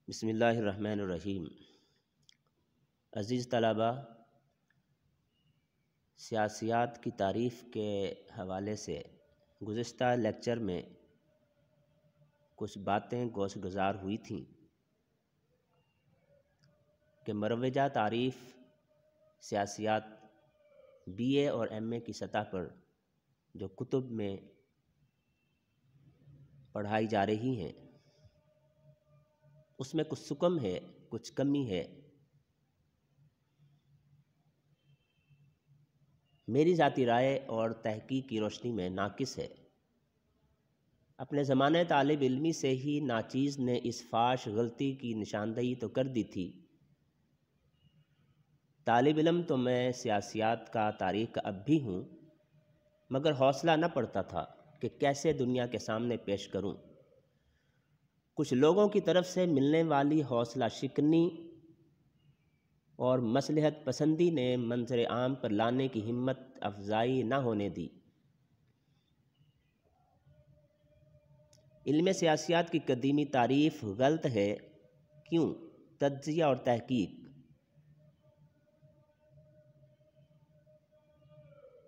بسم اللہ الرحمن الرحیم۔ عزیز طلباء، سیاسیات کی تعریف کے حوالے سے گزشتہ لیکچر میں کچھ باتیں گوش گزار ہوئی تھیں کہ مروجہ تعریف سیاسیات بی اے اور ایم اے کی سطح پر جو کتب میں پڑھائی جا رہی ہیں اس میں کچھ سکم ہے، کچھ کمی ہے۔ میری ذاتی رائے اور تحقیق کی روشنی میں ناقص ہے۔ اپنے زمانہ طالب علمی سے ہی ناچیز نے اس فاش غلطی کی نشاندہی تو کر دی تھی۔ طالب علم تو میں سیاسیات کا تاریخ کا اب بھی ہوں، مگر حوصلہ نہ پڑتا تھا کہ کیسے دنیا کے سامنے پیش کروں۔ کچھ لوگوں کی طرف سے ملنے والی حوصلہ شکنی اور مصلحت پسندی نے منظر عام پر لانے کی ہمت افزائی نہ ہونے دی۔ علم سیاسیات کی قدیمی تعریف غلط ہے۔ کیوں؟ تجزیہ اور تحقیق۔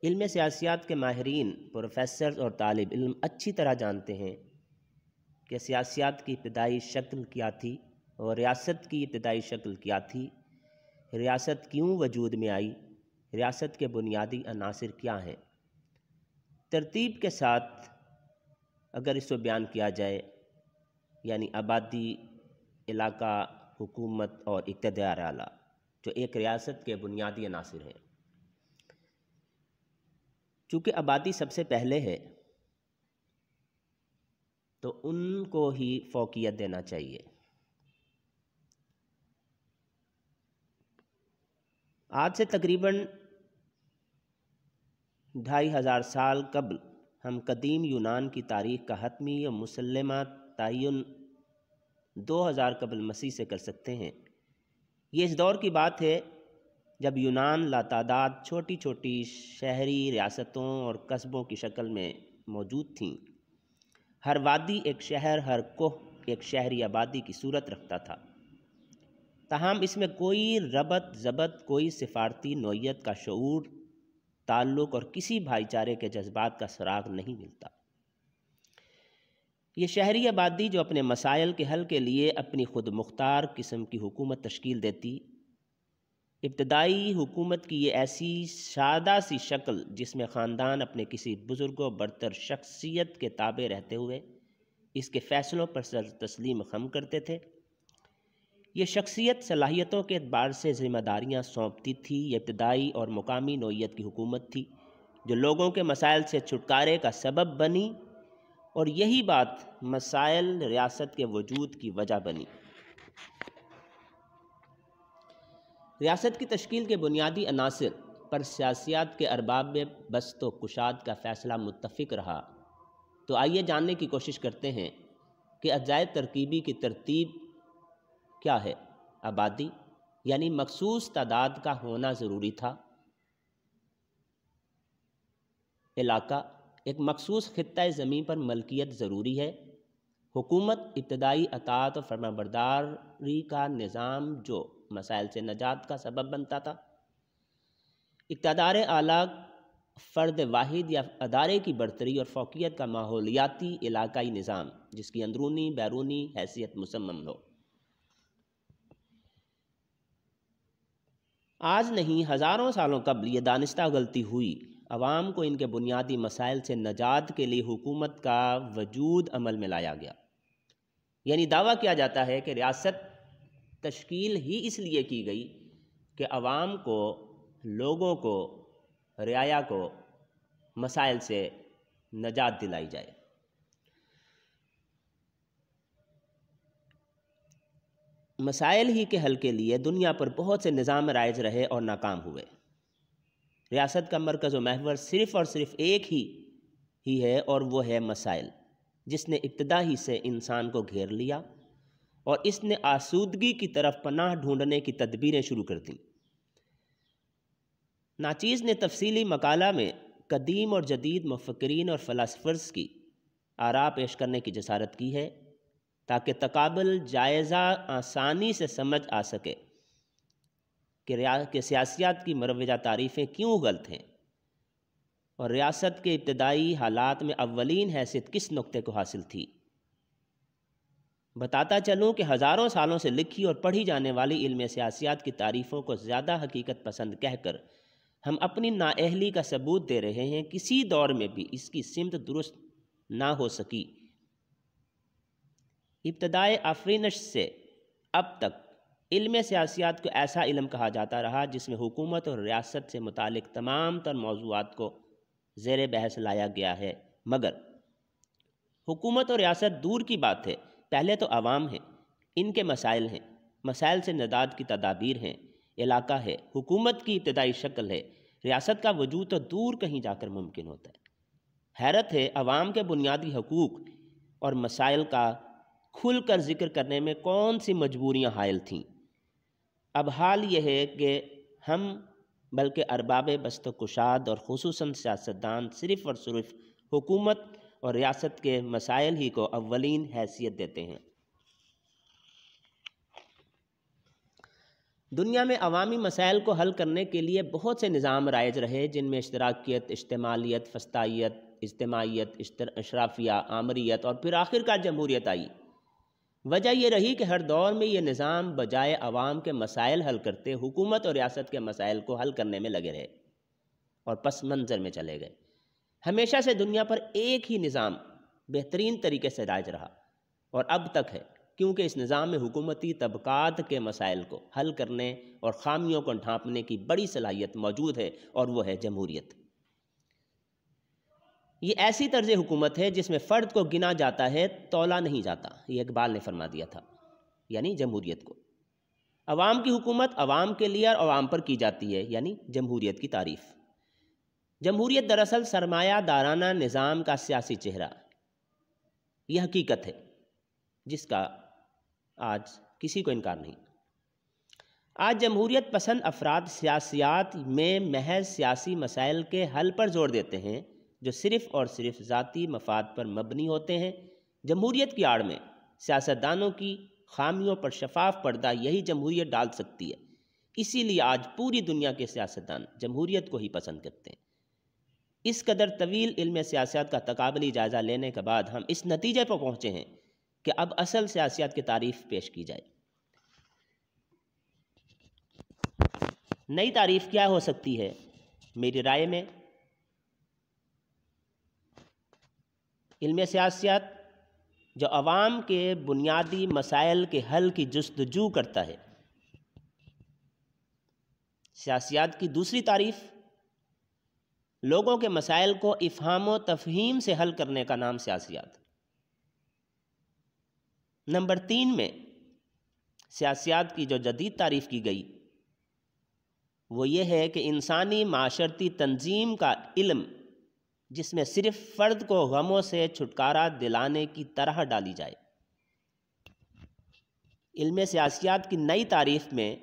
علم سیاسیات کے ماہرین، پروفیسرز اور طالب علم اچھی طرح جانتے ہیں کہ سیاسیات کی ابتدائی شکل کیا تھی اور ریاست کی ابتدائی شکل کیا تھی، ریاست کیوں وجود میں آئی، ریاست کے بنیادی عناصر کیا ہیں۔ ترتیب کے ساتھ اگر اس کو بیان کیا جائے، یعنی آبادی، علاقہ، حکومت اور اقتدار اعلیٰ، جو ایک ریاست کے بنیادی عناصر ہیں۔ چونکہ آبادی سب سے پہلے ہے تو ان کو ہی فوقیت دینا چاہیے۔ آج سے تقریباً 2500 سال قبل ہم قدیم یونان کی تاریخ کا حتمی و مسلمہ تعین 2000 قبل مسیح سے کر سکتے ہیں۔ یہ اس دور کی بات ہے جب یونان لاتعداد چھوٹی چھوٹی شہری ریاستوں اور قصبوں کی شکل میں موجود تھیں۔ ہر وادی ایک شہر، ہر کوہ ایک شہری آبادی کی صورت رکھتا تھا۔ تاہم اس میں کوئی ربط ضبط، کوئی سفارتی نوعیت کا شعور، تعلق اور کسی بھائی چارے کے جذبات کا سراغ نہیں ملتا۔ یہ شہری آبادی جو اپنے مسائل کے حل کے لیے اپنی خود مختار قسم کی حکومت تشکیل دیتی، ابتدائی حکومت کی یہ ایسی سادہ سی شکل جس میں خاندان اپنے کسی بزرگ و برتر شخصیت کے تابع رہتے ہوئے اس کے فیصلوں پر سر تسلیم خم کرتے تھے، یہ شخصیت صلاحیتوں کے اعتبار سے ذمہ داریاں سونپتی تھی۔ یہ ابتدائی اور مقامی نوعیت کی حکومت تھی جو لوگوں کے مسائل سے چھٹکارے کا سبب بنی، اور یہی بات مسائل ریاست کے وجود کی وجہ بنی۔ ریاست کی تشکیل کے بنیادی عناصر پر سیاسیات کے ارباب میں بسط و کشاد کا فیصلہ متفق رہا۔ تو آئیے جاننے کی کوشش کرتے ہیں کہ اجزائے ترکیبی کی ترتیب کیا ہے۔ آبادی یعنی مخصوص تعداد کا ہونا ضروری تھا۔ علاقہ ایک مخصوص خطۂ زمین پر ملکیت ضروری ہے۔ حکومت ابتدائی اطاعت و فرمانبرداری کا نظام جو مسائل سے نجات کا سبب بنتا تھا۔ اقتدار اعلیٰ فرد واحد یا ادارے کی برتری اور فوقیت کا ماحولیاتی علاقائی نظام جس کی اندرونی بیرونی حیثیت مسمم ہو۔ آج نہیں، ہزاروں سالوں قبل یہ دانستہ غلطی ہوئی۔ عوام کو ان کے بنیادی مسائل سے نجات کے لیے حکومت کا وجود عمل میں لایا گیا۔ یعنی دعویٰ کیا جاتا ہے کہ ریاست تشکیل ہی اس لیے کی گئی کہ عوام کو، لوگوں کو، رعایا کو مسائل سے نجات دلائی جائے۔ مسائل ہی کے حل کے لیے دنیا پر بہت سے نظام رائج رہے اور ناکام ہوئے۔ ریاست کا مرکز و محور صرف اور صرف ایک ہی ہے اور وہ ہے مسائل، جس نے ابتدا ہی سے انسان کو گھیر لیا اور اس نے آسودگی کی طرف پناہ ڈھونڈنے کی تدبیریں شروع کر دیں۔ ناچیز نے تفصیلی مقالہ میں قدیم اور جدید مفکرین اور فلاسفرز کی آراء پیش کرنے کی جسارت کی ہے۔ تاکہ تقابل جائزہ آسانی سے سمجھ آ سکے کہ سیاسیات کی مروجہ تعریفیں کیوں غلط ہیں اور ریاست کے ابتدائی حالات میں اولین حیثیت کس نقطے کو حاصل تھی۔ بتاتا چلوں کہ ہزاروں سالوں سے لکھی اور پڑھی جانے والی علم سیاسیات کی تعریفوں کو زیادہ حقیقت پسند کہہ کر ہم اپنی نااہلی کا ثبوت دے رہے ہیں۔ کسی دور میں بھی اس کی سمت درست نہ ہو سکی۔ ابتدائے آفرینش سے اب تک علم سیاسیات کو ایسا علم کہا جاتا رہا جس میں حکومت اور ریاست سے متعلق تمام تر موضوعات کو زیر بحث لایا گیا ہے، مگر حکومت اور ریاست دور کی بات ہے، پہلے تو عوام ہیں، ان کے مسائل ہیں، مسائل سے نجات کی تدابیر ہیں، علاقہ ہے، حکومت کی ابتدائی شکل ہے، ریاست کا وجود تو دور کہیں جا کر ممکن ہوتا ہے۔ حیرت ہے عوام کے بنیادی حقوق اور مسائل کا کھل کر ذکر کرنے میں کون سی مجبوریاں حائل تھیں۔ اب حال یہ ہے کہ ہم بلکہ ارباب بست و کشاد اور خصوصاً سیاستدان صرف اور صرف حکومت اور ریاست کے مسائل ہی کو اولین حیثیت دیتے ہیں۔ دنیا میں عوامی مسائل کو حل کرنے کے لیے بہت سے نظام رائج رہے، جن میں اشتراکیت، اشتمالیت، فسطائیت، اجتماعیت، اشرافیہ، آمریت اور پھر آخرکار جمہوریت آئی۔ وجہ یہ رہی کہ ہر دور میں یہ نظام بجائے عوام کے مسائل حل کرتے حکومت اور ریاست کے مسائل کو حل کرنے میں لگے رہے اور پس منظر میں چلے گئے۔ ہمیشہ سے دنیا پر ایک ہی نظام بہترین طریقے سے رائج رہا اور اب تک ہے، کیونکہ اس نظام میں حکومتی طبقات کے مسائل کو حل کرنے اور خامیوں کو ڈھانپنے کی بڑی صلاحیت موجود ہے، اور وہ ہے جمہوریت۔ یہ ایسی طرز حکومت ہے جس میں فرد کو گنا جاتا ہے، تولا نہیں جاتا، یہ اقبال نے فرما دیا تھا، یعنی جمہوریت کو۔ عوام کی حکومت عوام کے لیے اور عوام پر کی جاتی ہے، یعنی جمہوریت کی تعریف۔ جمہوریت دراصل سرمایہ دارانہ نظام کا سیاسی چہرہ، یہ حقیقت ہے جس کا آج کسی کو انکار نہیں۔ آج جمہوریت پسند افراد سیاسیات میں محض سیاسی مسائل کے حل پر زور دیتے ہیں جو صرف اور صرف ذاتی مفاد پر مبنی ہوتے ہیں۔ جمہوریت کی آڑ میں سیاستدانوں کی خامیوں پر شفاف پردہ یہی جمہوریت ڈال سکتی ہے۔ اسی لیے آج پوری دنیا کے سیاستدان جمہوریت کو ہی پسند کرتے ہیں۔ اس قدر طویل علم سیاست کا تقابلی جائزہ لینے کے بعد ہم اس نتیجے پر پہنچے ہیں کہ اب اصل سیاست کی تعریف پیش کی جائے۔ نئی تعریف کیا ہو سکتی ہے؟ میری رائے میں علم سیاست جو عوام کے بنیادی مسائل کے حل کی جستجو کرتا ہے۔ سیاست کی دوسری تعریف لوگوں کے مسائل کو افہام و تفہیم سے حل کرنے کا نام سیاست۔ نمبر 3 میں سیاست کی جو جدید تعریف کی گئی وہ یہ ہے کہ انسانی معاشرتی تنظیم کا علم جس میں صرف فرد کو غموں سے چھٹکارا دلانے کی طرح ڈالی جائے۔ علم سیاست کی نئی تعریف میں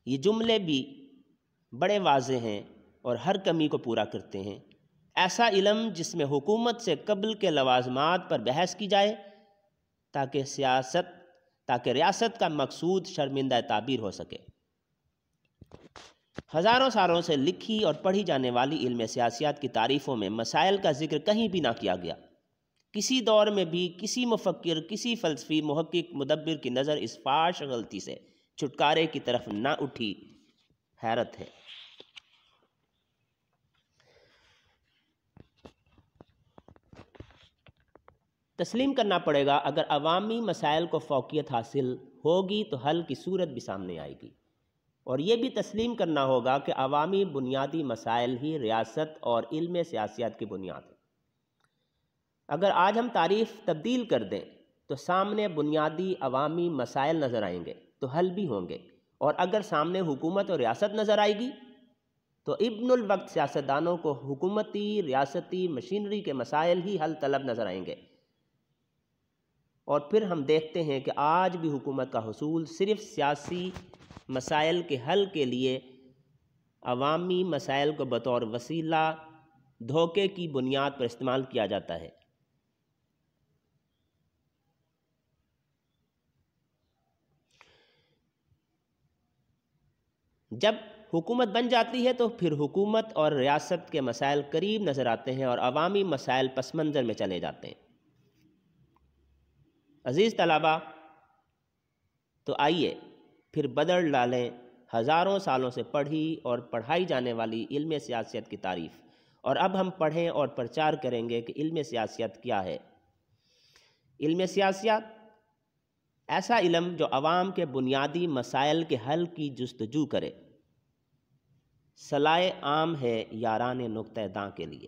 یہ جملے بھی بڑے واضح ہیں اور ہر کمی کو پورا کرتے ہیں۔ ایسا علم جس میں حکومت سے قبل کے لوازمات پر بحث کی جائے تاکہ ریاست کا مقصود شرمندہ تعبیر ہو سکے۔ ہزاروں سالوں سے لکھی اور پڑھی جانے والی علم سیاست کی تعریفوں میں مسائل کا ذکر کہیں بھی نہ کیا گیا۔ کسی دور میں بھی کسی مفکر، کسی فلسفی، محقق، مدبر کی نظر اس فاحش غلطی سے چھٹکارے کی طرف نہ اٹھی۔ حیرت ہے۔ تسلیم کرنا پڑے گا اگر عوامی مسائل کو فوقیت حاصل ہوگی تو حل کی صورت بھی سامنے آئے گی، اور یہ بھی تسلیم کرنا ہوگا کہ عوامی بنیادی مسائل ہی ریاست اور علم سیاست کی بنیاد ہے۔ اگر آج ہم تعریف تبدیل کر دیں تو سامنے بنیادی عوامی مسائل نظر آئیں گے تو حل بھی ہوں گے، اور اگر سامنے حکومت اور ریاست نظر آئے گی تو ابن الوقت سیاستدانوں کو حکومتی ریاستی مشینری کے مسائل ہی حل طلب نظر آئیں گے۔ اور پھر ہم دیکھتے ہیں کہ آج بھی حکومت کا حصول صرف سیاسی مسائل کے حل کے لیے عوامی مسائل کو بطور وسیلہ دھوکے کی بنیاد پر استعمال کیا جاتا ہے۔ جب حکومت بن جاتی ہے تو پھر حکومت اور ریاست کے مسائل قریب نظر آتے ہیں اور عوامی مسائل پس منظر میں چلے جاتے ہیں۔ عزیز طلباء، تو آئیے پھر بدل ڈالیں ہزاروں سالوں سے پڑھی اور پڑھائی جانے والی علم سیاست کی تعریف، اور اب ہم پڑھیں اور پرچار کریں گے کہ علم سیاست کیا ہے۔ علم سیاست ایسا علم جو عوام کے بنیادی مسائل کے حل کی جستجو کرے، صلاح عام ہے یاران نقطہ داں کے لیے۔